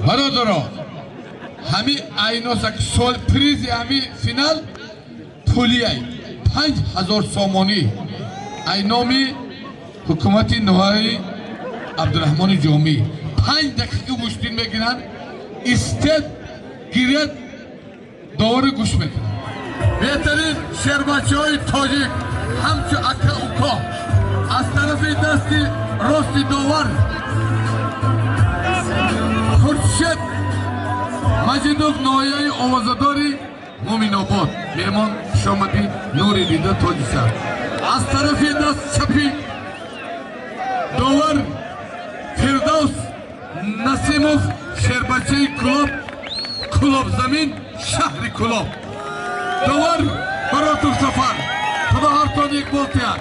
برادران همی ایناسک سال پریز همی فینال پولی ای 5000 سامانی اینامی حکومت نوایی عبدالرحمن جامی 5 دقیقه گوشتین میگیرن استد گیرد دور گوش میکنن بهترین شربچه های تاجیک همچه اکا اوکا از طرف دستی راستی داور خورشید مجیدوف نایه آوازداری مومین آباد مهمان شامدی نوری دیده تاجیسر از طرف دست چپی داور فردوس نسیموف شربچه کلاب زمین شهر کلاب داور براتور سفر خدا هرتان یک بولتیان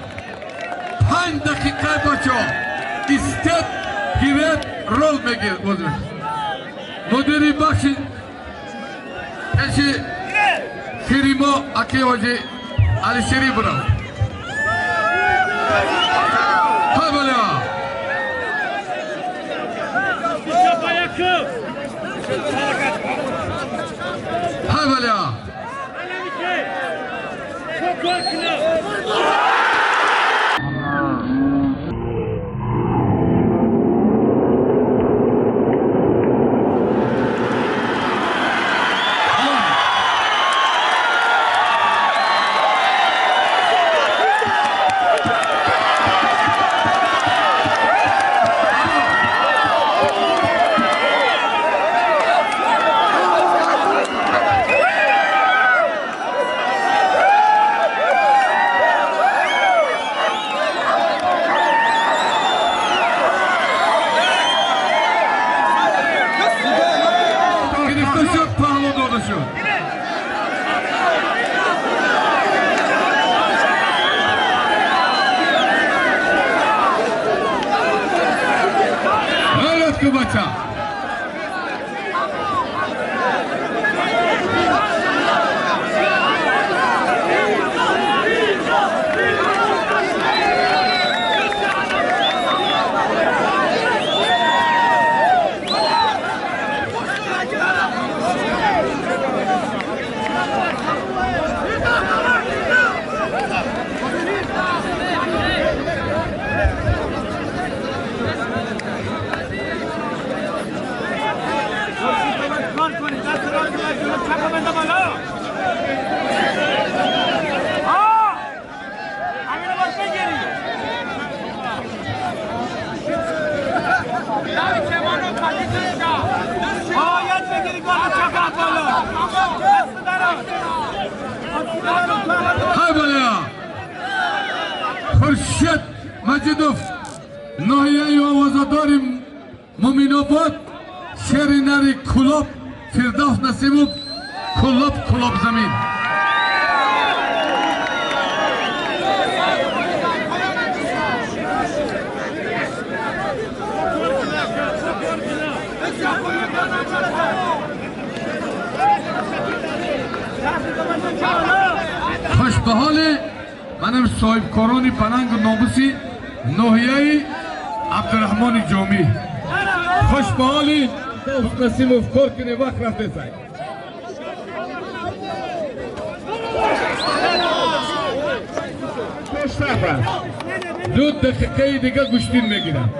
5 دقیقه بچه استد گیرد رول میگیر مدیری بخشی اشی کریما اکی واجه علی شری برو های بله های بله بچه های بله خورشید مجیدوف ناحیه آوازداری مومین آباد شهر نری کلاب فردوس نسیموف کلاب زمین خوش به حال منم صاحب کارانی پننگ و ناموسی ناحیه عبدالرحمن جامی خوش به حالی نسیموف کار کنه وقت رفته سای دو دقیقه دیگه گوشتین میگیرم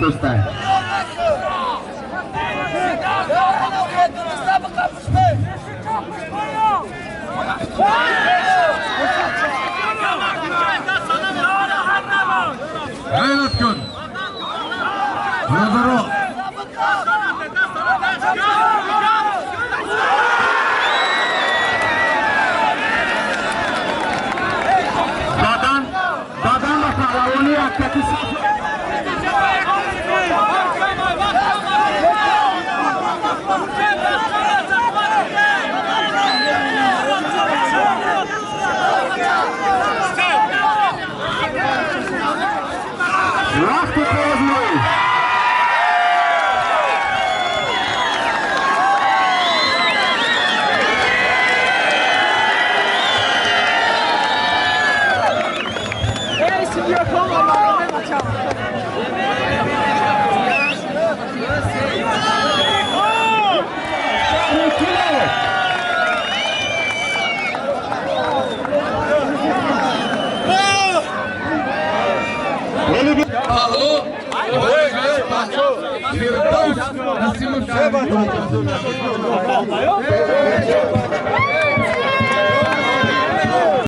دوستان. غیرت کن برادرها. دادن و پهلوانی حرکتی صاف. وقت بازی Alô? Oi, Firdaus Nassimov.